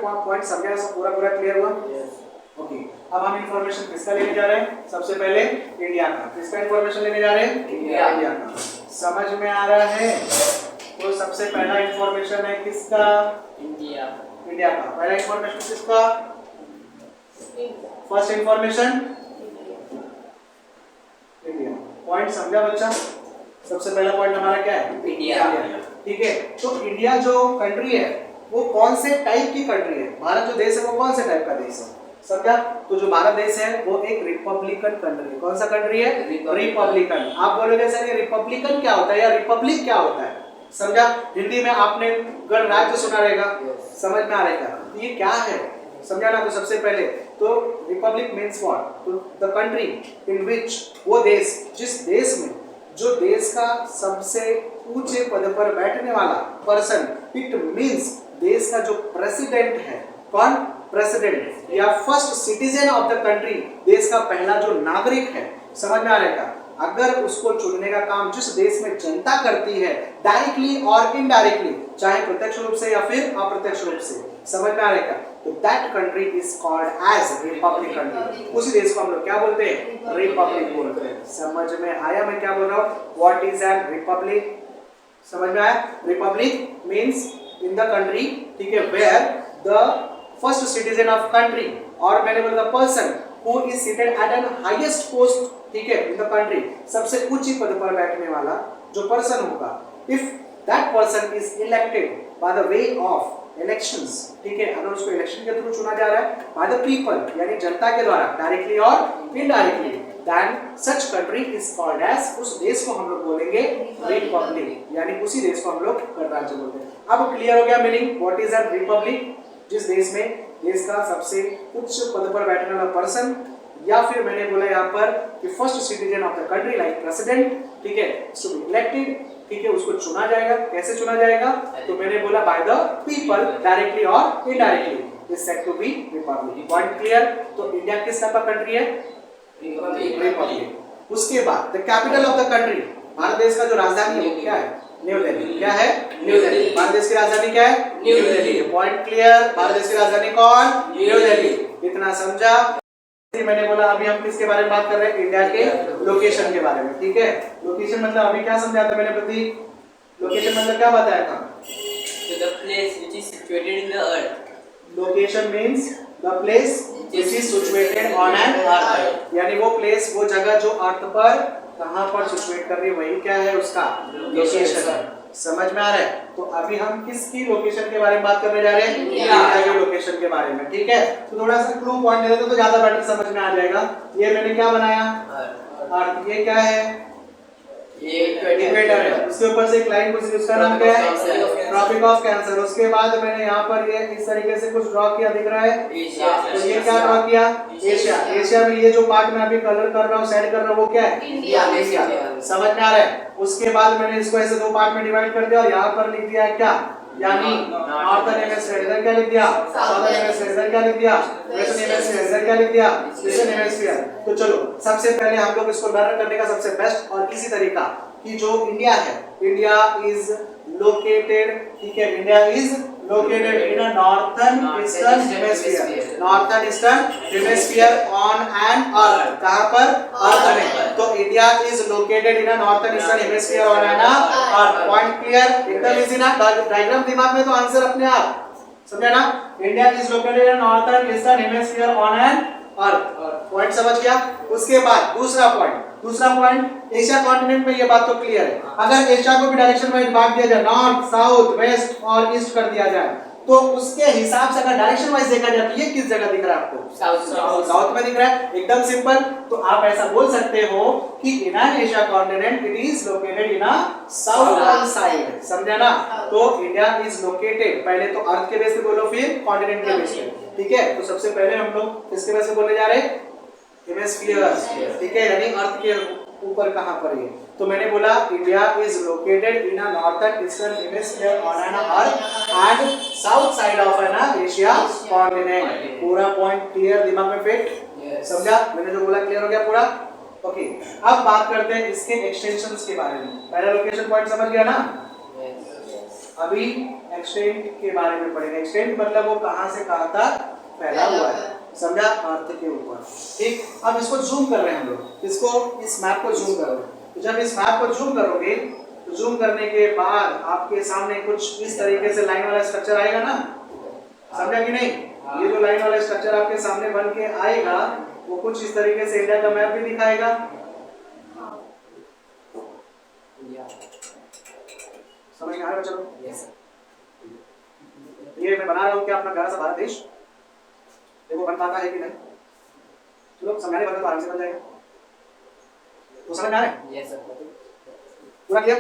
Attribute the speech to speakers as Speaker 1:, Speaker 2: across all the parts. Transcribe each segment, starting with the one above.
Speaker 1: Point समझा, सब पूरा क्लियर हुआ? ओके, अब हम इंफॉर्मेशन किसका लेने जा रहे हैं? सबसे पहले इंडिया का। किसका इंफॉर्मेशन लेने जा रहे हैं? इंडिया का। समझ में आ रहा है? तो सबसे पहला इंफॉर्मेशन है किसका? इंडिया का। पहला इंफॉर्मेशन किसका? First information India. पॉइंट समझा बच्चा? सबसे पहला पॉइंट हमारा क्या है? इंडिया। ठीक है, तो इंडिया जो कंट्री है वो कौन से टाइप की कंट्री है? भारत जो देश है वो कौन से टाइप का देश है? समझा? तो जो भारत देश है वो एक रिपब्लिकन कंट्री है। कौन सा कंट्री है? रिपब्लिकन। आप बोलोगे सर ये रिपब्लिकन क्या होता है या रिपब्लिक क्या होता है? समझा? हिंदी में आपने गणराज्य सुना रहेगा, समझ में आ रहेगा ये क्या है? समझा ना? तो सबसे पहले तो रिपब्लिक मीन्स व्हाट? तो द कंट्री इन विच, वो देश, जिस देश में जो देश का सबसे ऊंचे पद पर बैठने वाला पर्सन, इट मींस देश का जो प्रेसिडेंट है, कौन? प्रेसिडेंट या first citizen of the country, देश का पहला जो नागरिक है। समझ में आ रहेगा? अगर उसको चुनने का काम जिस देश में जनता करती है, डायरेक्टली और इनडायरेक्टली, चाहे प्रत्यक्ष रूप से या फिर अप्रत्यक्ष रूप से, समझ में आ रहेगा? तो that country is called as republic country. उसी देश को हम लोग क्या बोलते हैं? रिपब्लिक बोलते हैं। समझ में आया मैं क्या बोल रहा हूँ? What is an republic? समझ में आया? Republic means in the country, ठीक है, where the first citizen of country, और मैंने बोला the person who is seated at an highest post, ठीक है, इन द कंट्री, सबसे ऊंची पद पर बैठने वाला जो पर्सन होगा, if that person is elected by the way of elections, ठीक है, अगर उसको इलेक्शन के थ्रू चुना जा रहा है, बाय द पीपल यानी जनता के द्वारा, डायरेक्टली और indirectly, then such country is called as, उस देश को हम लोग बोलेंगे रिपब्लिक, यानी उसी देश को हम लोग गणराज्य बोलते हैं। अब क्लियर हो गया meaning what is an Republic? जिस देश में देश का सबसे उच्च पद पर बैठने वाला पर्सन, या फिर मैंने बोला यहाँ पर कि first citizen of the country like president, ठीक है, टू बी इलेक्टेड, ठीक है, उसको चुना जाएगा। कैसे चुना जाएगा? तो मैंने बोला बाय द पीपल, डायरेक्टली और indirectly, is said to be republic. Point clear? तो इंडिया किस टाइप का कंट्री है? रिपब्लिक। उसके बाद the capital of the country, Bharat देश का जो राजधानी है वो क्या है? न्यू दिल्ली। क्या है? न्यू दिल्ली। भारत देश की राजधानी क्या है? New Delhi. Point clear? Bharat देश की राजधानी कौन? न्यू दिल्ली। इतना समझा? मैंने बोला अभी हम किसके बारे में बात कर रहे हैं? इंडिया के लोकेशन के बारे में, ठीक है। लोकेशन मतलब अभी क्या समझाया था मैंने? प्रतीक, लोकेशन मतलब क्या बताया था?
Speaker 2: The place which is situated in the earth.
Speaker 1: Location means the place which is situated on an earth, यानी वो प्लेस, वो जगह जो अर्थ पर कहाँ पर सिचुएट कर रही है, वही क्या है? उसका लोकेशन। समझ में आ रहा है? तो अभी हम किसकी लोकेशन के बारे में बात करने जा रहे हैं? इंडिया के लोकेशन के बारे में, ठीक है। तो थोड़ा सा क्लू पॉइंट दे देते तो ज्यादा बेटर समझ में आ जाएगा। ये मैंने क्या बनाया? अर्थ। ये क्या है?
Speaker 2: ये
Speaker 1: इक्वेटर है। उसके ऊपर से एक लाइन कुछ, उसका नाम क्या है? Tropic of cancer. उसके बाद मैंने यहाँ पर ये इस तरीके से कुछ ड्रॉ किया, दिख रहा है?
Speaker 2: एशिया।
Speaker 1: तो ये क्या ड्रॉ किया? एशिया। एशिया में ये जो पार्ट में अभी कलर कर रहा हूँ, सेट कर रहा हूँ, वो क्या है?
Speaker 2: इंडिया।
Speaker 1: समझ में आ रहा है? उसके बाद मैंने इसको ऐसे दो पार्ट में डिवाइड कर दिया और यहाँ पर लिख दिया क्या? यानी नॉर्थर्न हेमिस्फीयर। इधर क्या लिख दिया? Southern hemisphere. इधर क्या लिख दिया? Western hemisphere. इधर क्या लिख दिया? Eastern hemisphere. तो चलो सबसे पहले हम लोग इसको लर्न करने का सबसे बेस्ट और इसी तरीका कि जो इंडिया है, इंडिया इज लोकेटेड, ठीक है, India is located in a northern eastern hemisphere. Northern eastern hemisphere on an earth. कहां पर? अर्थ में। तो India is located in a northern eastern hemisphere on an earth. Point clear? एकदम easy ना? Diagram दिमाग में तो आंसर अपने आप समझा ना? India is located in northern eastern hemisphere on an earth. Point समझ गया? उसके बाद दूसरा पॉइंट एशिया कॉन्टिनेंट में ये बात तो क्लियर है। अगर एशिया को भी डायरेक्शन वाइज बांट दिया जाए, नॉर्थ, साउथ, वेस्ट और ईस्ट कर दिया जाए, तो उसके हिसाब से अगर डायरेक्शन वाइज देखा जाए तो ये किस जगह दिख रहा है आपको? साउथ में दिख रहा है। एकदम सिंपल। तो आप ऐसा बोल सकते हो कि in Asia continent it is located in a southern side. समझा ना? तो इंडिया इज लोकेटेड, पहले तो अर्थ के बेस पे बोलो, फिर कॉन्टिनेंट के बेस पे, ठीक है। तो सबसे पहले हम लोग किसके बेस पे बोलने जा रहे हैं? हेमिस्फीयर, ठीक है, यानी अर्थ के ऊपर कहां पर है? तो मैंने बोला India is located in a northern eastern hemisphere on an earth and south side of an Asia continent. पूरा पॉइंट क्लियर दिमाग में फिट? समझा? मैंने जो बोला क्लियर हो गया पूरा? ओके। अब बात करते हैं इसके एक्सटेंशंस के बारे में। पहला लोकेशन पॉइंट समझ गया ना? अभी एक्सटेंट के बारे में पढ़ेंगे। एक्सटेंट मतलब वो कहाँ से कहाँ तक फैला हुआ है, समझा, अर्थ के ऊपर। ठीक, अब इसको जूम कर रहे हैं हम लोग, इसको इस मैप को जूम करो। तो जब इस मैप को जूम करोगे तो जूम करने के बाद आपके सामने कुछ इस तरीके से लाइन वाला स्ट्रक्चर आएगा ना, समझा कि नहीं? ये जो लाइन वाला स्ट्रक्चर आपके सामने बन के आएगा वो कुछ इस तरीके से इंडिया का मैप भी दिखाएगा। समझ में आ रहा है चलो? ये मैं बना रहा हूँ क्या अपना प्यारा सा भारत देश, देखो बन पाता है कि नहीं? चलो समझाने वाले तो आराम से बन जाएगा। तो समझ में आ रहा है?
Speaker 2: Yes sir.
Speaker 1: पूरा किया?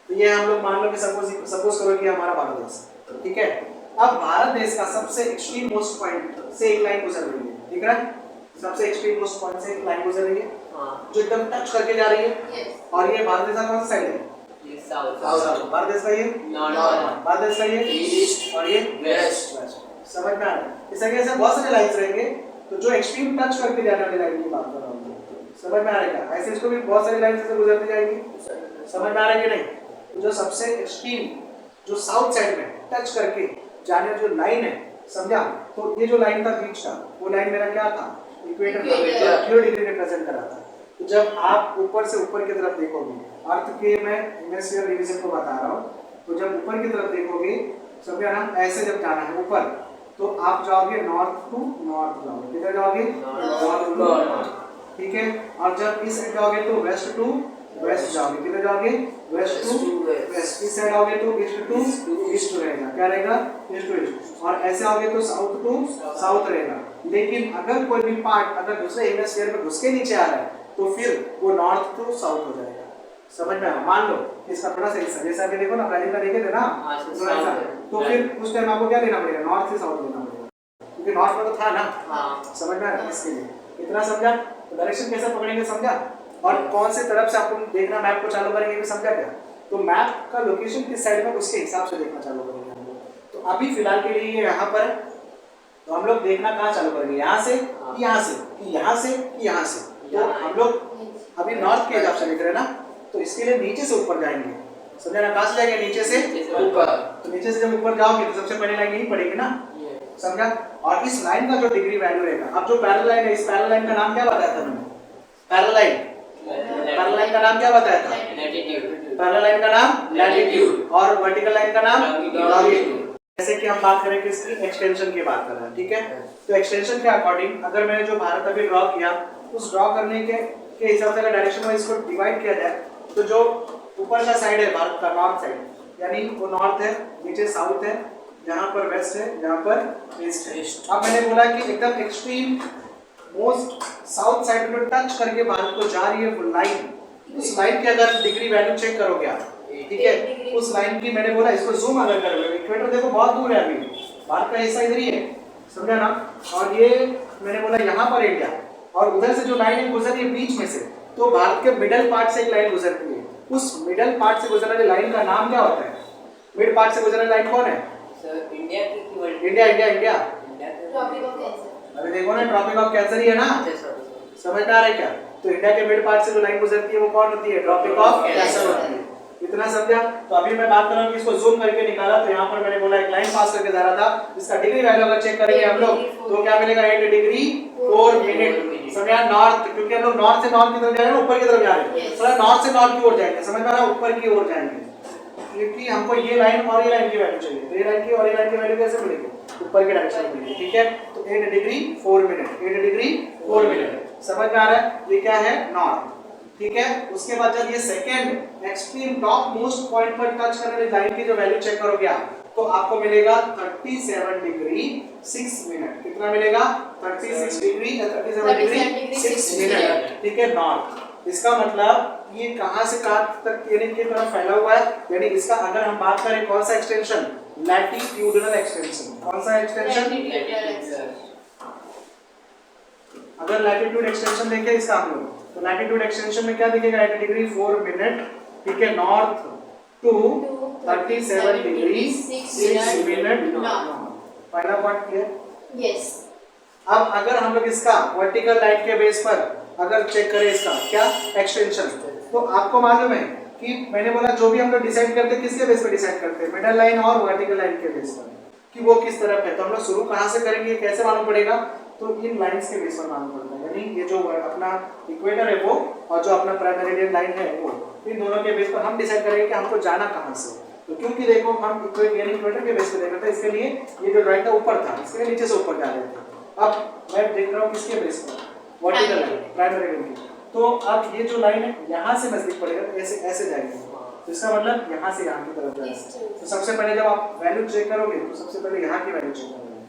Speaker 1: तो ये हम लोग मान लो कि सपोज करो कि हमारा भारत देश, ठीक है? अब भारत देश का सबसे एक्सट्रीम मोस्ट पॉइंट से एक लाइन गुजर रही है, ठीक है? सबसे एक्सट्रीम मोस्ट पॉइंट से एक लाइन गुजर रही है, जो एकदम टच करके जा रही है। और ये भारत देश का कौन सा साइड है?
Speaker 2: ये साउथ।
Speaker 1: भारत देश का ये
Speaker 2: नॉर्थ।
Speaker 1: भारत देश का ये
Speaker 2: ईस्ट
Speaker 1: और ये
Speaker 2: वेस्ट।
Speaker 1: समझ में आ रहा है? इस तरीके से बहुत सारे लाइन्स रहेंगे, तो जो एक्सट्रीम टच करके जाने वाली लाइन की बात कर रहा हूँ, समझ में आ रहा है? ऐसे इसको भी बहुत सारी लाइन से गुजरती जाएगी, समझ में आ रहा है कि नहीं? तो जो सबसे एक्सट्रीम जो साउथ साइड में टच करके जाने जो लाइन है, समझा? तो ये जो लाइन था बीच का, वो लाइन मेरा क्या था? इक्वेटर था, जो 0 डिग्री रिप्रेजेंट कर रहा था। तो जब आप ऊपर से ऊपर की तरफ देखोगे, अर्थ के मैं हेमिस्फीयर डिवीजन को बता रहा हूँ, तो जब ऊपर की तरफ देखोगे, समझा ना, ऐसे जब जाना है ऊपर, तो आप जाओगे नॉर्थ टू नॉर्थ जाओगे, किधर जाओगे? नॉर्थ टू नॉर्थ, ठीक है? और जब इस साइड जाओगे तो वेस्ट टू वेस्ट जाओगे, किधर जाओगे? West to west. इस साइड आओगे तो ईस्ट टू ईस्ट रहेगा, क्या रहेगा? East to east. और ऐसे आओगे तो साउथ टू साउथ रहेगा। लेकिन अगर कोई भी पार्ट अगर दूसरे हेमिस्फीयर में घुस के नीचे आ रहा है तो फिर वो नॉर्थ टू साउथ हो जाएगा, समझ में आया? मान लो इसका थोड़ा सा हिस्सा, जैसे अभी देखो ना, पहले का देखे थे ना, तो फिर उस टाइम आपको क्या लेना पड़ेगा? नॉर्थ से साउथ लेना पड़ेगा, क्योंकि नॉर्थ में तो था ना, समझ में आया? इसके लिए इतना समझा? तो डायरेक्शन कैसे पकड़ेंगे, समझा? और कौन से तरफ से आपको देखना, मैप को चालू करेंगे भी, समझा क्या? तो मैप का लोकेशन किस साइड में, उसके हिसाब से देखना चालू करेंगे हम लोग। तो अभी फिलहाल के लिए यहाँ पर, तो हम लोग देखना कहाँ चालू करेंगे? यहाँ से कि यहाँ से कि यहाँ से कि यहाँ से? तो हम लोग अभी नॉर्थ के हिसाब से देख रहे हैं ना, तो इसके लिए नीचे से ऊपर जाएंगे, समझा ना? कहाँ से जाएंगे? नीचे से ऊपर। तो नीचे से जब ऊपर जाओगे तो सबसे पहले लाइन यही पड़ेगी ना, समझा? और इस लाइन का जो डिग्री वैल्यू रहेगा, अब जो पैरेलल लाइन है, इस पैरेलल लाइन का नाम क्या बताया था मैंने? पैरेलल लाइन, पैरेलल लाइन का नाम क्या बताया था?
Speaker 2: लैटिट्यूड।
Speaker 1: पैरेलल लाइन का नाम लैटिट्यूड, और वर्टिकल लाइन का नाम लॉन्गिट्यूड। जैसे कि हम बात करें किसकी? एक्सटेंशन की बात कर रहे हैं, ठीक है? तो एक्सटेंशन के अकॉर्डिंग अगर मैंने जो भारत अभी ड्रॉ किया, उस ड्रॉ करने के हिसाब से अगर डायरेक्शन वाइज इसको डिवाइड किया जाए, तो जो ऊपर का साइड है भारत का, नॉर्थ साइड, यानी वो नॉर्थ है, नीचे साउथ है, यहाँ पर वेस्ट है, यहाँ पर ईस्ट है। अब मैंने बोला कि एकदम एक्सट्रीम मोस्ट साउथ साइड में टच करके भारत को जा रही है वो लाइन, उस लाइन की अगर डिग्री वैल्यू चेक करोगे आप, ठीक है? उस लाइन की मैंने बोला इसको जूम अगर करोगे, इक्वेटर देखो बहुत दूर है, अभी भारत का हिस्सा इधर ही है, समझा ना? और ये मैंने बोला यहाँ पर इंडिया, और उधर से जो लाइन गुजर रही है बीच में से, तो भारत के मिडल पार्ट से एक लाइन गुजरती है। उस मिडल पार्ट से गुजरने वाली लाइन का नाम क्या होता है? मिड पार्ट से गुजरने वाली लाइन कौन है?
Speaker 2: सर इंडिया की world
Speaker 1: India India India.
Speaker 3: Tropic of cancer.
Speaker 1: अरे देखो ना, ट्रॉपिक ऑफ कैंसर ही है ना, समझ में आ रहा है क्या? तो इंडिया के मिड पार्ट से जो लाइन गुजरती है वो कौन होती है? ट्रॉपिक ऑफ कैंसर होती है। इतना समझा? तो अभी मैं बात कर रहा हूँ कि इसको जूम करके निकाला, तो यहाँ पर मैंने बोला एक लाइन पास करके जा रहा था, इसका डिग्री वैल्यू अगर चेक करेंगे हम लोग तो क्या मिलेगा? 8 डिग्री 4 मिनट। समझा? नॉर्थ, क्योंकि हम लोग नॉर्थ से नॉर्थ की तरफ जा रहे हैं, ऊपर की तरफ जा रहे हैं, थोड़ा नॉर्थ से नॉर्थ की ओर जाएंगे, समझ में आ रहा है? ऊपर की ओर जाएंगे, क्योंकि हमको ये लाइन और ये लाइन की वैल्यू चाहिए, तो ये लाइन की और ये लाइन की वैल्यू कैसे मिलेगी? ऊपर के डायरेक्शन में मिलेगी, ठीक है? तो 8 डिग्री 4 मिनट, 8 डिग्री 4 मिनट, समझ में आ रहा है? ये क्या है? नॉर्थ, ठीक है? उसके बाद जब ये second extreme top most point पर टच करने वाली लाइन की जो वैल्यू चेक करोगे आप, तो आपको मिलेगा 37 डिग्री 6 मिनट। कितना मिलेगा? 36 डिग्री 37 डिग्री 6 मिनट, ठीक है? नॉर्थ। इसका मतलब ये कहां से कहां तक यानी की तरफ फैला हुआ है, यानी इसका अगर हम बात करें कौन सा एक्सटेंशन? Latitudinal extension. कौन सा एक्सटेंशन? अगर लैटिट्यूड एक्सटेंशन देखें इसका हम लोग, तो लैटिट्यूड एक्सटेंशन में क्या दिखेगा? 8 डिग्री 4 मिनट, ठीक है? North to 37 degree 6 minute. पहला पॉइंट क्लियर?
Speaker 3: यस।
Speaker 1: अब अगर हम लोग इसका वर्टिकल लाइन के बेस पर अगर चेक करें इसका क्या एक्सटेंशन, तो आपको मालूम है कि मैंने बोला जो भी हम लोग डिसाइड करते हैं किसके बेस पे डिसाइड करते हैं, मिडल लाइन और वर्टिकल लाइन के बेस पर कि वो किस तरफ है। तो हम लोग शुरू कहाँ से करेंगे, कैसे मालूम पड़ेगा, तो इन लाइंस के बेस पर मालूम पड़ता है। यानी ये जो अपना इक्वेटर है वो और जो अपना प्राइम मेरिडियन लाइन है वो, इन दोनों के बेस पर हम डिसाइड करेंगे कि हमको जाना कहाँ से। तो क्योंकि देखो हम इक्वेटर के बेस पे देख रहे थे, इसके लिए ये जो ड्राइंग था ऊपर था, इसके लिए नीचे से ऊपर जा रहे थे। अब मैं देख रहा हूँ किसके बेस पर, वर्टिकल लाइन, प्राइम मेरिडियन की। तो अब ये जो लाइन है यहाँ से नजदीक पड़ेगा, तो ऐसे ऐसे जाएंगे, तो इसका मतलब यहाँ से यहाँ की तरफ जाएगा। तो सबसे पहले जब आप वैल्यू चेक करोगे तो सबसे पहले यहाँ की वैल्यू चेक करोगे,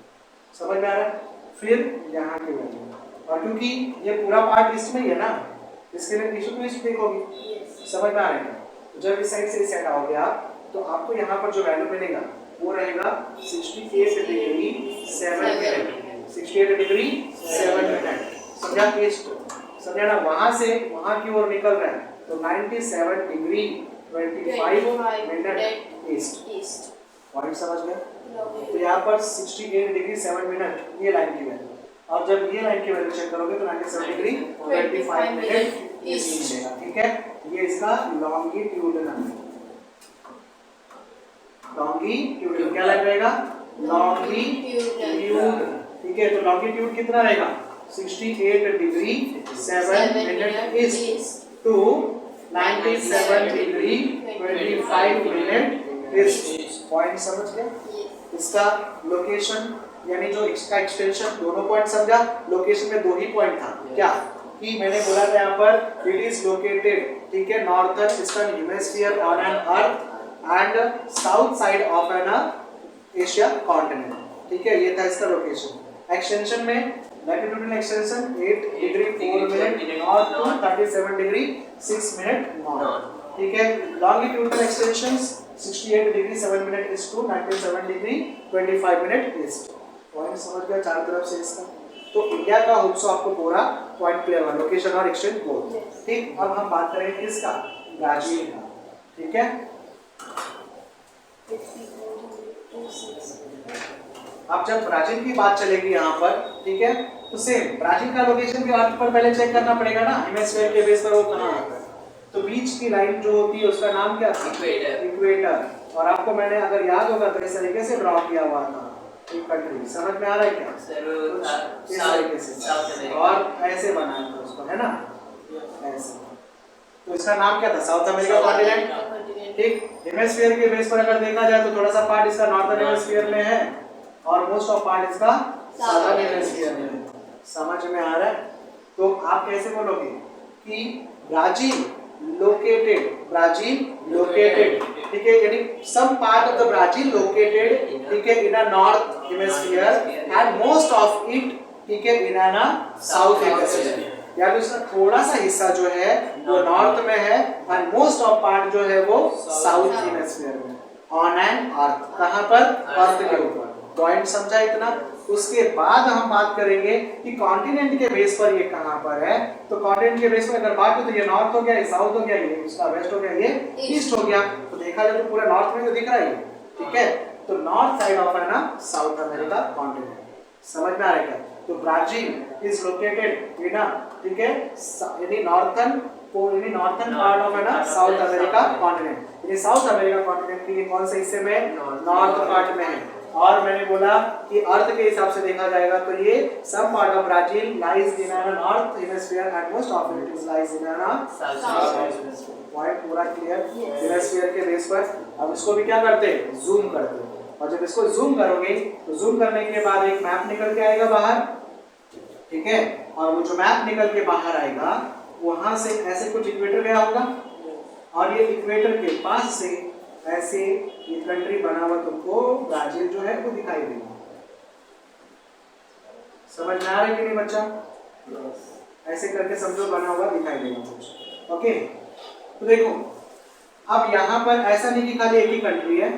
Speaker 1: समझ में आ रहा है, फिर यहाँ की वैल्यू। और क्योंकि ये पूरा पार्ट ईस्ट में ही है ना, इसके लिए ईस्ट टू ईस्ट देखोगे, समझ में आ रहा है। तो जब इस साइड से इस साइड आओगे आप, तो आपको यहाँ पर जो वैल्यू मिलेगा वो रहेगा 68 डिग्री 7 मिनट, 68 डिग्री 7 मिनट। समझा ईस्ट, समझा ना, वहाँ से वहाँ की ओर निकल रहा है, तो 97 डिग्री 25 मिनट ईस्ट। पॉइंट समझ गए। तो यहाँ पर 68 डिग्री 7 मिनट ये लाइन की वैल्यू, और जब ये लाइन की वैल्यू चेक करोगे तो 97 डिग्री 25 मिनट ईस्ट मिलेगा। ठीक है, ये इसका लॉन्गिट्यूडनल है। लॉन्गिट्यूड क्या लगेगा, लॉन्गिट्यूड। ठीक है, तो लॉन्गिट्यूड कितना रहेगा, 68 degree 7 minute east to 97 degree 25 minute east. Point समझ गए। इसका लोकेशन यानी जो इसका एक्सटेंशन, दोनों पॉइंट समझा। लोकेशन में दो ही पॉइंट था, क्या कि मैंने बोला था यहाँ पर इट इज लोकेटेड, ठीक है, northern eastern hemisphere on an earth and south side of an Asia continent. ठीक है, ये था इसका लोकेशन। एक्सटेंशन में latitudinal extension 8 degree 4 minute north to 37 degree 6 minute north. ठीक है, longitudinal extensions 68 degree 7 minute east to 97 degree 25 minute east. Point समझ गया चारों तरफ से इसका। तो इंडिया का होप्सो आपको पूरा पॉइंट क्लियर हुआ, लोकेशन और एक्सटेंट बोथ। ठीक, अब हम बात करेंगे किसका, ब्राजील का। ठीक है, अब जब ब्राजील की बात चलेगी यहाँ पर, ठीक है, तो सेम ब्राजील का लोकेशन भी अर्थ पर पहले चेक करना पड़ेगा ना, हेमिस्फीयर के बेस पर वो कहाँ आता है। तो बीच की लाइन जो होती है उसका नाम क्या था, इक्वेटर। और आपको मैंने अगर याद होगा तो इस तरीके से ड्रॉ किया हुआ था एक कंट्री, समझ में आ रहा है क्या, इस तरीके से, और ऐसे बनाया था उसको, है ना, ऐसे। तो इसका नाम क्या था, साउथ अमेरिका कॉन्टिनेंट। ठीक, हेमिस्फीयर के बेस पर अगर देखा जाए तो थोड़ा सा पार्ट इसका नॉर्थर्न हेमिस्फीयर में है और मोस्ट ऑफ पार्ट इसका साउथर्न हेमिस्फीयर में है। समझ में आ रहा है। तो आप कैसे बोलोगे कि ब्राजील लोकेटेड, ब्राजील लोकेटेड, ठीक है, यानी some part of the Brazil located, ठीक है, in a north hemisphere and most of it, ठीक है, इन अ साउथ हेमिस्फीयर। यानी उसका थोड़ा सा हिस्सा जो है वो नॉर्थ में है एंड मोस्ट ऑफ पार्ट जो है वो साउथ हेमिस्फीयर में, ऑन एन अर्थ। कहां पर, अर्थ के ऊपर। पॉइंट समझा इतना। उसके बाद हम बात करेंगे कि कॉन्टिनेंट के बेस पर ये कहां पर है। तो कॉन्टिनेंट के बेस पर अगर बात हो तो ये नॉर्थ हो गया, ये साउथ हो गया, ये उसका वेस्ट हो गया, ये ईस्ट हो गया। तो देखा जाए तो पूरा नॉर्थ में तो दिख रहा है, ठीक है। तो नॉर्थ साइड ऑफ है ना साउथ अमेरिका कॉन्टिनेंट। समझ में आ रहा है क्या। तो ब्राजील इज लोकेटेड इन, ठीक है, यानी नॉर्थर्न पार्ट ऑफ है ना साउथ अमेरिका कॉन्टिनेंट। यानी साउथ अमेरिका कॉन्टिनेंट के कौन से हिस्से में, नॉर्थ पार्ट में है। और मैंने बोला कि अर्थ के हिसाब से देखा जाएगा तो ये सब part of Brazil lies in a north hemisphere and most of it is lies in a south hemisphere. Point पूरा क्लियर। हेमिस्फीयर के बेस पर अब इसको भी क्या करते हैं, जूम करते हैं। और जब इसको जूम करोगे तो जूम करने के बाद एक मैप निकल के आएगा बाहर, ठीक है। और वो जो मैप निकल के बाहर आएगा वहां से ऐसे कुछ इक्वेटर गया होगा और ये इक्वेटर के पास से ऐसे ये कंट्री बना हुआ तुमको ब्राजील जो है वो दिखाई देगा। समझ में आ रहा है कि नहीं बच्चा, ऐसे करके समझो बना हुआ दिखाई देगा कुछ। ओके, तो देखो अब यहाँ पर ऐसा नहीं कि खाली एक ही कंट्री है,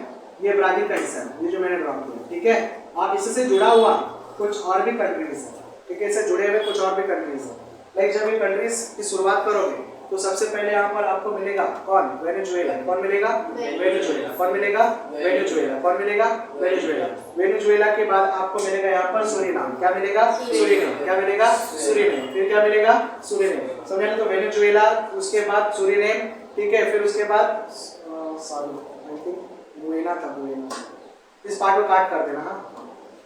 Speaker 1: ये ब्राजील का हिस्सा है, ये जो मैंने ड्रॉ किया, ठीक है। आप इससे जुड़ा हुआ कुछ और भी कंट्रीज है, ठीक है, इससे जुड़े हुए कुछ और भी कंट्रीज है। लाइक जब ये कंट्रीज की शुरुआत करोगे तो सबसे पहले यहाँ पर आपको मिलेगा कौन, वेनेजुएला। कौन मिलेगा, वेनेजुएला। कौन मिलेगा, वेनेजुएला। कौन मिलेगा, वेनेजुएला। वेनेजुएला के बाद आपको मिलेगा यहाँ पर सूरीनाम। क्या मिलेगा, सूरीनाम। क्या मिलेगा, सूरीनाम। फिर क्या मिलेगा, सूरीनाम। समझे। तो वेनेजुएला, उसके बाद सूरीनाम, ठीक है, फिर उसके बाद सॉरी आई थिंक बुएना था, बुएना, इस पार्ट को काट कर देना। हाँ,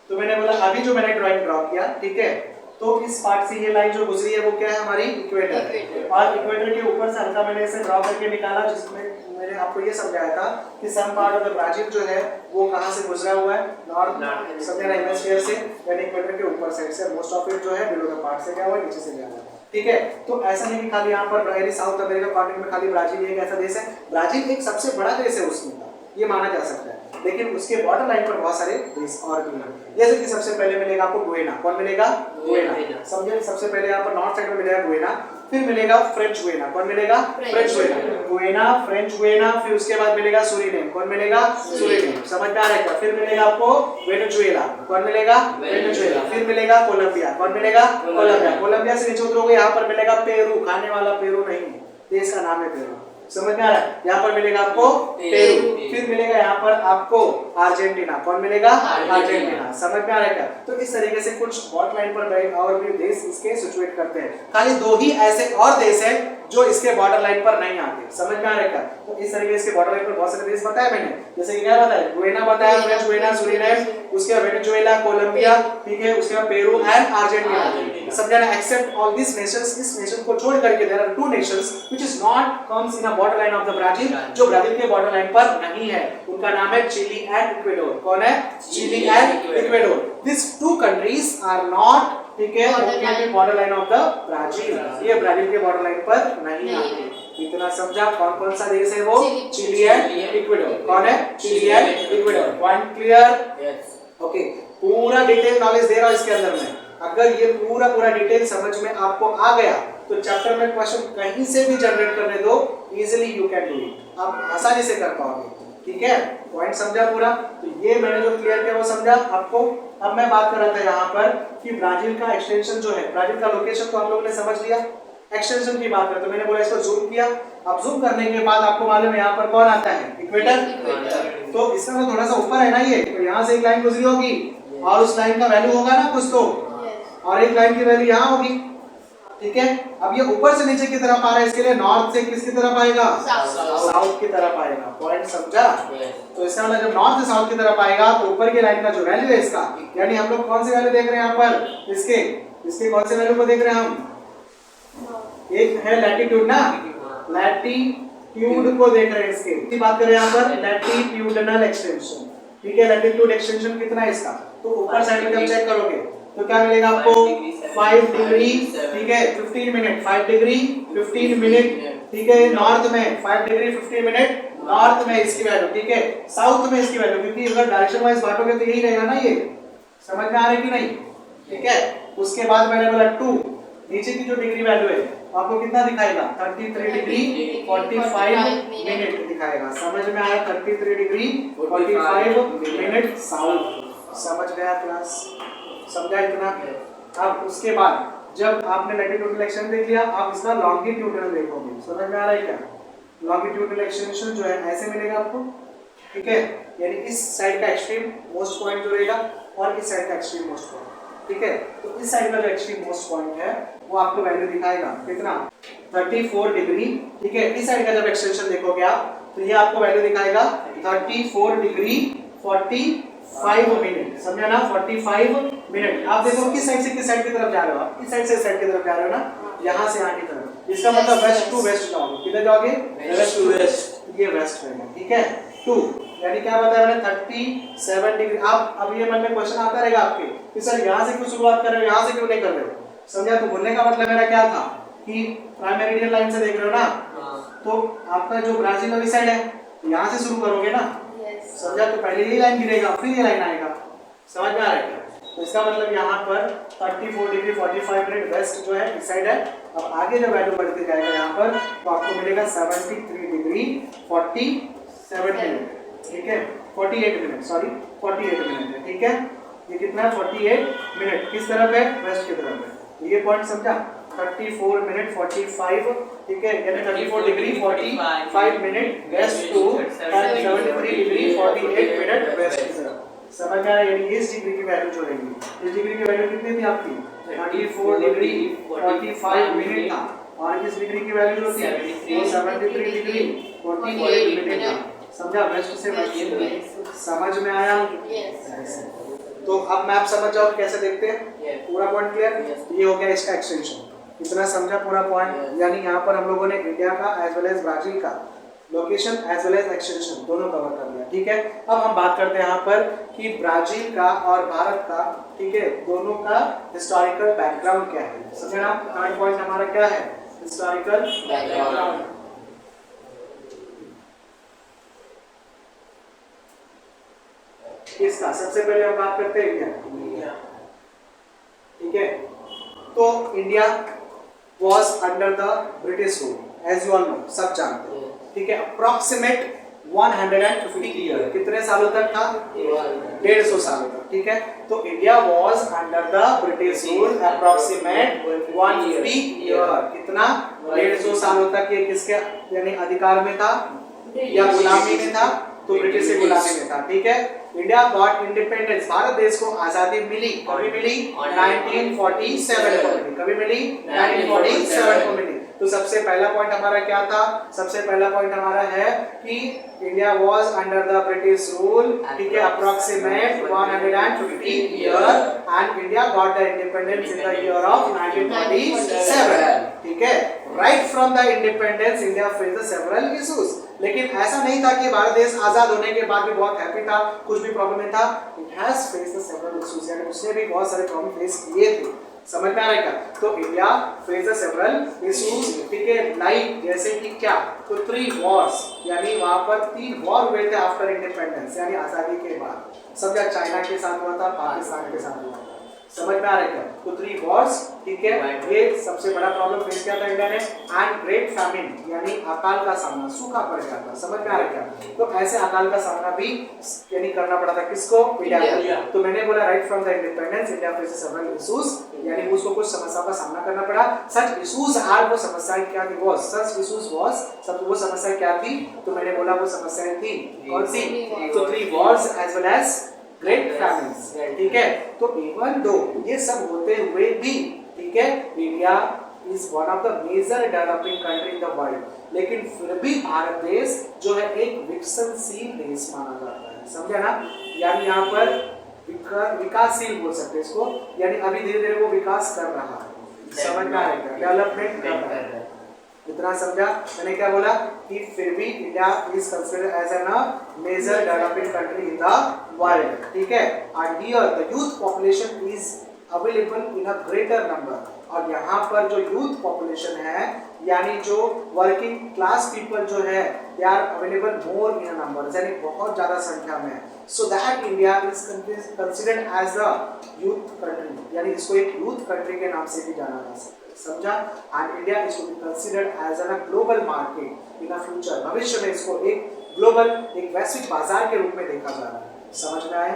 Speaker 1: तो मैंने बोला अभी जो मैंने ड्राइंग ड्रॉ किया, ठीक है, तो इस पार्ट से ये लाइन जो गुजरी है वो क्या है हमारी इक्वेटर, और इक्वेटर के ऊपर से हल्का मैंने इसे ड्रॉ करके निकाला, जिसमें मैंने आपको ये समझाया था कि some part of the Brazil जो है वो कहां से गुजरा हुआ है, नॉर्थ सदर्न हेमिस्फीयर से, यानी इक्वेटर के ऊपर साइड से, मोस्ट ऑफ इट जो है बिलो द पार्ट से गया हुआ है, नीचे से गया हुआ है। ठीक है, तो ऐसा नहीं कि खाली यहाँ पर साउथ अमेरिका कॉन्टिनेंट में खाली ब्राजील एक ऐसा देश है, ब्राजील एक सबसे बड़ा देश है उसमें, ये माना जा सकता है, लेकिन उसके बॉर्डर लाइन पर बहुत सारे देश और भी हैं। जैसे कि सबसे पहले मिलेगा आपको गुएना, कौन मिलेगा, गुएना, समझे, सबसे पहले यहाँ पर नॉर्थ साइड में मिलेगा गुएना, फिर मिलेगा फ्रेंच गुएना, कौन मिलेगा, फ्रेंच गुएना, गुएना, फ्रेंच गुएना, फिर उसके बाद मिलेगा सूरीनेम, कौन मिलेगा, सूरीनेम, समझ में आ रहा है क्या, फिर मिलेगा आपको वेनेजुएला, कौन मिलेगा, वेनेजुएला, फिर मिलेगा कोलंबिया, कौन मिलेगा, कोलंबिया, कोलंबिया से नीचे उतरोगे यहाँ पर मिलेगा पेरू, खाने वाला पेरू नहीं, देश का नाम है पेरू, समझ में आ रहा है, यहाँ पर मिलेगा आपको पेरू, फिर मिलेगा यहाँ पर आपको अर्जेंटीना, कौन मिलेगा, अर्जेंटीना, समझ में आ रहा है क्या। तो इस तरीके से कुछ बॉर्डर लाइन पर और भी देश इसके सिचुएट करते हैं, खाली दो ही ऐसे और देश है जो इसके बॉर्डर लाइन पर नहीं आते, समझ में आ रहा है क्या। तो इस तरीके से बॉर्डर लाइन पर बहुत सारे देश बताया मैंने, जैसे कि क्या बताया, गुएना बताया, फ्रेंच गुएना, सूरीनेम, उसके बाद वेनेजुएला, कोलंबिया, ठीक है, उसके बाद पेरू एंड अर्जेंटीना, समझा ना। एक्सेप्ट ऑल दिस नेशंस, इस नेशन को छोड़ करके there are two nations which is not comes in a border line of the Brazil, जो ब्राजील के बॉर्डर लाइन पर नहीं है, उनका नाम है चिली एंड इक्वेडोर, कौन है, Chile and Ecuador. This two countries are not, ठीक है, located border line of the Brazil, ये ब्राजील के बॉर्डर लाइन पर नहीं आते। इतना समझा, कौन कौन सा देश है वो, चिली एंड इक्वेडोर, कौन है, Chile and Ecuador, point clear, yes, okay. पूरा डिटेल नॉलेज दे रहा हूं इसके अंदर में, अगर ये पूरा डिटेल समझ में आपको आ गया तो चैप्टर में क्वेश्चन कहीं से भी जनरेट करने दो, easily you can do it, आप आसानी से कर पाओगे, ठीक है, पॉइंट समझा पूरा। तो ये मैंने जो क्लियर किया वो समझा आपको। अब मैं बात कर रहा था यहाँ पर कि ब्राजील का एक्सटेंशन जो है, ब्राजील का लोकेशन तो हम लोगों ने समझ लिया, एक्सटेंशन की बात करें तो मैंने बोला इसको जूम किया, अब जूम करने के बाद आपको मालूम है यहाँ पर कौन आता है, इक्वेटर, तो इसका तो थोड़ा सा ऊपर है ना ये, तो यहाँ से एक लाइन गुजरी होगी और उस लाइन का वैल्यू होगा ना कुछ तो, और एक लाइन की वैल्यू यहाँ होगी, ठीक है। अब ये ऊपर से नीचे की तरफ आ रहा है, इसके लिए नॉर्थ से किसकी तरफ आएगा, साउथ की तरफ आएगा, पॉइंट समझा। तो इसका मतलब जब नॉर्थ से साउथ की तरफ आएगा तो ऊपर की लाइन का जो वैल्यू है इसका, यानी हम लोग कौन से वैल्यू देख रहे हैं यहाँ पर, इसके कौन से वैल्यू को देख रहे हैं हम, एक है लैटिट्यूड ना, लैटिट्यूड को देख रहे हैं, इसकी बात करें यहाँ पर लैटिट्यूडनल एक्सटेंशन, ठीक है, लैटिट्यूड एक्सटेंशन कितना है इसका, तो ऊपर साइड में जब चेक करोगे तो क्या मिलेगा आपको 5 डिग्री, ठीक है, 15 मिनट, 5 डिग्री 15 मिनट, ठीक है, नॉर्थ में 5 डिग्री 15 मिनट नॉर्थ में इसकी वैल्यू, ठीक है, साउथ में इसकी वैल्यू, क्योंकि अगर डायरेक्शन वाइज बांटोगे तो यही रहेगा ना, ये समझ में आ रहा है कि नहीं, ठीक है। उसके बाद मैंने बोला 2, नीचे की जो डिग्री वैल्यू है आपको कितना दिखाएगा, 33 डिग्री 45 मिनट दिखाएगा, समझ में आया, 33 डिग्री 45 मिनट साउथ, समझ गया क्लास, समझा इतना। अब उसके बाद जब आपने लैटिट्यूडनल एक्सटेंशन देख लिया, आप इसका लॉन्गिट्यूडनल देखोगे, समझ में आ रहा है क्या, लॉन्गिट्यूडनल एक्सटेंशन जो है ऐसे मिलेगा आपको, ठीक है, यानी इस साइड का एक्सट्रीम मोस्ट पॉइंट जो रहेगा और इस साइड का एक्सट्रीम मोस्ट पॉइंट, ठीक है। तो इस साइड का जो एक्सट्रीम मोस्ट पॉइंट है वो आपको वैल्यू दिखाएगा कितना, 34 डिग्री, ठीक है। इस साइड का जब एक्सटेंशन देखोगे आप तो ये आपको वैल्यू दिखाएगा 34 डिग्री 45 मिनट, समझा ना, 45 मिनट। आप देखो किस साइड से किस साइड की तरफ जा रहे हो, आप इस साइड से इस साइड की तरफ जा रहे हो ना, यहाँ से यहाँ की तरफ, इसका मतलब वेस्ट टू वेस्ट जाओगे, किधर जाओगे, वेस्ट टू वेस्ट, ये वेस्ट रहेगा, ठीक है। 2 यानी क्या बताया मैंने, 37 डिग्री। आप अब ये मन में क्वेश्चन आता रहेगा आपके कि सर यहाँ से क्यों शुरुआत कर रहे हो, यहाँ से क्यों नहीं कर रहे हो, समझा। तो बोलने का मतलब मेरा क्या था कि प्राइम मेरिडियन लाइन से देख रहे हो ना, तो आपका जो ब्राजील वाली साइड है यहाँ से शुरू करोगे ना, समझा, तो पहले ये लाइन गिरेगा फिर ये लाइन आएगा, समझ में आ रहा है। तो इसका मतलब यहाँ पर 34 डिग्री 45 मिनट वेस्ट जो है इस साइड है। अब आगे जब वैल्यू बढ़ते जाएगा यहाँ पर तो आपको मिलेगा 73 डिग्री 47 मिनट, ठीक है, 48 मिनट, सॉरी 48 मिनट है, ठीक है। ये कितना है, 48 मिनट, किस तरफ है, वेस्ट की तरफ है, ये पॉइंट समझा। 34 मिनट 45, ठीक है, यानी 34 degree 45 minute west to 73 degree 48 minute west की तरफ, समझ में आया। यानी इस डिग्री की वैल्यू जो रहेगी, इस डिग्री की वैल्यू कितनी थी आपकी, 34 डिग्री 45 मिनट था, और किस डिग्री की वैल्यू होती है 73 डिग्री 14 मिनट। समझा? वेस्ट से वेस्ट। समझ में आया? तो अब मैप समझ जाओ कैसे देखते हैं। पूरा पॉइंट क्लियर? ये हो गया इसका एक्सटेंशन। इतना समझा पूरा पॉइंट? यानी यहाँ पर हम लोगों ने इंडिया का एज वेल एज ब्राजील का location as well as extension दोनों कवर कर लिया। ठीक है, अब हम बात करते हैं यहाँ पर कि ब्राजील का और भारत का, ठीक है, दोनों का हिस्टोरिकल बैकग्राउंड क्या है। समझे ना? थर्ड पॉइंट हमारा क्या है? Historical background. इसका सबसे पहले हम बात करते हैं इंडिया। ठीक है, तो India was under the British rule as you all know, सब जानते हैं। ठीक है, अप्रोक्सीमेट 150 ईयर, कितने सालों तक था? 150 सालों तक। ठीक है, तो India was under the British rule approximate 150 year. कितना? 150 सालों तक ये किसके यानी अधिकार में था या गुलामी में था? तो ब्रिटिश से गुलामी में था। ठीक है, इंडिया गॉट इंडिपेंडेंस, भारत देश को आजादी मिली, कभी मिली? 1947 को मिली। कभी मिली? 1947 को मिली। तो सबसे पहला पॉइंट हमारा क्या था? सबसे पहला पॉइंट हमारा है कि India was under the British rule, ठीक है, approximate 150 year and India got the independence in the year of 1947। ठीक है, right from the independence India faced several issues. लेकिन ऐसा नहीं था कि भारत देश आजाद होने के बाद भी बहुत हैप्पी था, कुछ भी प्रॉब्लम नहीं था। It has faced several issues, यानी उसने भी बहुत सारे प्रॉब्लम फेस किए थे। समझ में आ रहा है क्या? तो इंडिया फेस्ड सेवरल इश्यूज, ठीक है, लाइक जैसे कि क्या? तो 3 वॉर्स, यानी वहां पर 3 वॉर हुए थे आफ्टर इंडिपेंडेंस, यानी आजादी के बाद। समझा? चाइना के साथ हुआ था, पाकिस्तान के साथ हुआ था। समझ में आ रहा है क्या? तो 3 वॉर्स, ठीक है, ये सबसे बड़ा प्रॉब्लम फेस किया था इंडिया ने। एंड ग्रेट फैमिन, यानी अकाल का सामना, सूखा पड़ गया था। समझ में आ रहा है क्या? तो ऐसे अकाल का सामना भी यानी करना पड़ा था किसको? इंडिया को। तो मैंने बोला right from the independence India faces several issues, यानी उसको कुछ समस्याओं का सामना करना पड़ा। सच इश्यूज आर, वो समस्याएं क्या थी? वो सच इश्यूज वाज, सब वो समस्या क्या थी? तो मैंने बोला वो समस्याएं थी कौन सी? तो 3 wars as well as great famines. ठीक है, तो इवन दो ये सब होते हुए भी, ठीक है, India is one of the major developing country in the world, लेकिन फिर भी भारत देश जो है एक विकसनशील देश माना जाता है। समझे ना? यानी यहाँ पर विकासशील बोल सकते हैं इसको, यानी अभी धीरे धीरे वो विकास कर रहा है। समझ में आ रहा है? डेवलपमेंट कर रहा है। इतना समझा? मैंने क्या बोला कि फिर भी India is considered as an major developing country in the world. ठीक है, and here the youth population is available in a greater number, और यहाँ पर जो यूथ पॉपुलेशन है यानी जो वर्किंग क्लास पीपल जो है they are available more in number, यानी बहुत ज्यादा संख्या में। So that India is considered as a youth country, यानी इसको एक यूथ कंट्री के नाम से भी जाना जा सकता है। समझा? And India is to be considered as a global market in a future, भविष्य में इसको एक ग्लोबल, एक वैश्विक बाजार के रूप में देखा जा रहा है। समझ में आया?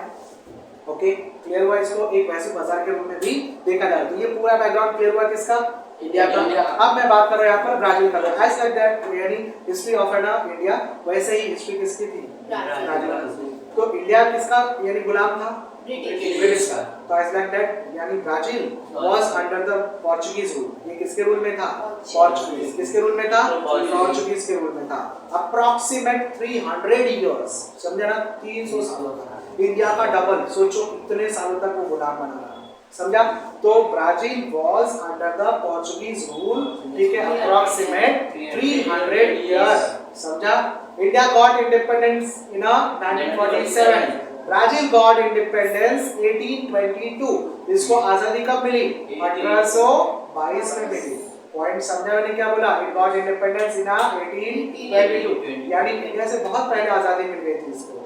Speaker 1: ओके, क्लियर हुआ? इसको एक वैश्विक बाजार के रूप में भी देखा जा रहा है। तो ये पूरा बैकग्राउंड क्लियर हुआ किसका? इंडिया का। अब मैं बात कर रहा हूं यहाँ पर ब्राजील का। एज लाइक दैट यानी हिस्ट्री ऑफ इंडिया, वैसे ही हिस्ट्री किसकी थी? ब्राजील की। तो इंडिया किसका यानी गुलाम था? ब्रिटिश का। तो एज लाइक दैट यानी Brazil was under the Portuguese rule. ये किसके रूल में था? पोर्चुगीज। किसके रूल में था? पोर्चुगीज के रूल में था। अप्रोक्सीमेट 300 इयर्स, समझे ना? 300 सालों तक इंडिया का डबल, सोचो इतने सालों तक वो गुलाम बना रहा। समझा? तो Brazil was under the Portuguese rule, ठीक है, अप्रोक्सीमेट 300 इयर्स। समझा? India got independence in 1947, Brazil got independence 1822। इसको आजादी कब मिली? 1822 में मिली। पॉइंट समझा मैंने क्या बोला? इट गॉट इंडिपेंडेंस इन 1822, यानी इंडिया से बहुत पहले आजादी मिल गई थी इसको।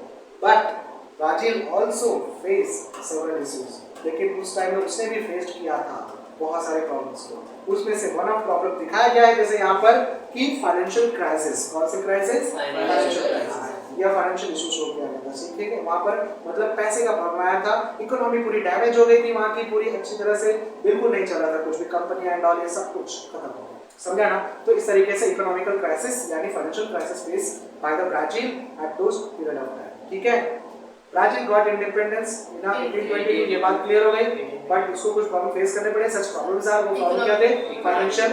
Speaker 1: But Brazil also face several issues, लेकिन उस टाइम में उसने भी फेस किया था बहुत सारे प्रॉब्लम्स को। उसमें से वन ऑफ प्रॉब्लम दिखाया गया है जैसे यहाँ पर कि फाइनेंशियल क्राइसिस। कौन से क्राइसिस? फाइनेंशियल क्राइसिस या फाइनेंशियल इशू शो किया गया था। ठीक है, वहाँ पर मतलब पैसे का प्रॉब्लम आया था, इकोनॉमी पूरी डैमेज हो गई थी वहाँ की, पूरी अच्छी तरह से बिल्कुल नहीं चल रहा था, कुछ भी कंपनियां एंड ऑल ये सब कुछ खत्म हो गया। समझा ना? तो इस तरीके से इकोनॉमिकल क्राइसिस यानी financial crisis face by the Brazil at those period of time. ठीक है, ब्राजील गॉट इंडिपेंडेंस इन 1822, ये बात क्लियर हो गई। बट उसको कुछ प्रॉब्लम फेस करने पड़े। सच प्रॉब्लम्स आर, वो प्रॉब्लम क्या थे? फाइनेंशियल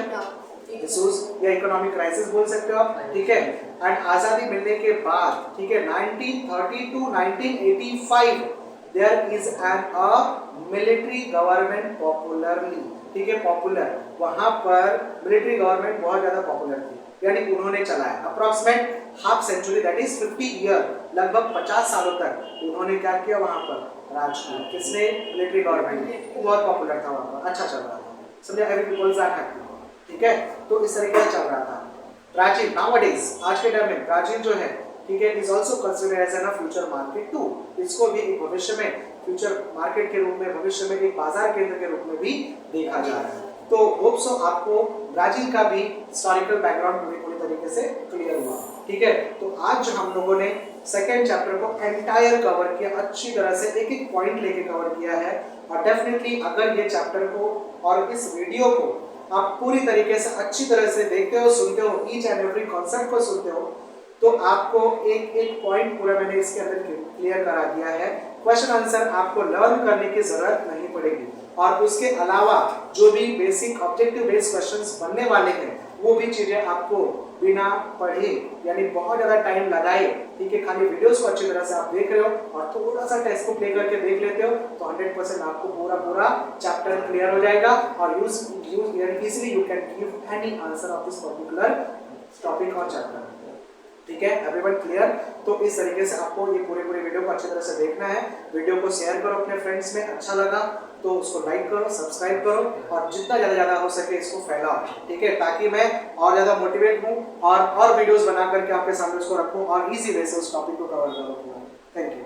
Speaker 1: इशूज या इकोनॉमिक क्राइसिस बोल सकते हो आप, ठीक है। एंड आजादी मिलने के बाद, ठीक है, 1930 to 1985 there is an a military government popularly, ठीक है, पॉपुलर, वहां पर मिलिट्री गवर्नमेंट बहुत ज्यादा पॉपुलर थी, यानी उन्होंने चलाया approximate half century, that is 50 year, लगभग 50 सालों तक उन्होंने क्या किया वहां पर, राज किया। किसने? मिलिट्री गवर्नमेंट ने। बहुत पॉपुलर था वहां पर, अच्छा चल रहा था, समझे, एवरी पीपल्स आर हैप्पी, ठीक है। तो इस तरीके से चल रहा था। ब्राजील नाउअडेज, आज के टाइम में ब्राजील जो है, ठीक है, is also considered as an future market too, इसको भी एक भविष्य में फ्यूचर मार्केट के रूप में, भविष्य में एक बाजार केंद्र के रूप में भी देखा जा रहा है। तो होप सो आपको ब्राजील का भी हिस्टोरिकल बैकग्राउंड पूरी तरीके से क्लियर हुआ, ठीक है। तो आज जो हम लोगों ने सेकेंड चैप्टर को एंटायर कवर किया, अच्छी तरह से एक एक पॉइंट लेके कवर किया है, और डेफिनेटली अगर ये चैप्टर को और इस वीडियो को आप पूरी तरीके से अच्छी तरह से देखते हो, सुनते हो, ईच एंड एवरी कॉन्सेप्ट को सुनते हो, तो आपको एक एक पॉइंट पूरा मैंने इसके अंदर क्लियर करा दिया है। क्वेश्चन आंसर आपको लर्न करने की जरूरत नहीं पड़ेगी, और उसके अलावा जो भी बेसिक ऑब्जेक्टिव बेस्ड क्वेश्चंस बनने वाले हैं वो भी चीजें आपको बिना पढ़े, यानी बहुत ज्यादा टाइम लगाए, ठीक है, खाली वीडियोस को अच्छी तरह से आप देख रहे हो और थोड़ा सा टेस्ट को प्ले करके देख लेते हो, तो 100% आपको पूरा चैप्टर क्लियर हो जाएगा, और easily you can give any answer of this particular topic और चैप्टर, ठीक है। Everyone clear? तो इस तरीके से आपको ये पूरे वीडियो को अच्छी तरह से देखना है। वीडियो को शेयर करो अपने फ्रेंड्स में, अच्छा लगा तो उसको लाइक करो, सब्सक्राइब करो, और जितना ज़्यादा हो सके इसको फैलाओ, ठीक है, ताकि मैं और ज़्यादा मोटिवेट हूँ और वीडियोस बना करके आपके सामने उसको रखूँ और इजी वे से उस टॉपिक को कवर करूँ। Thank you.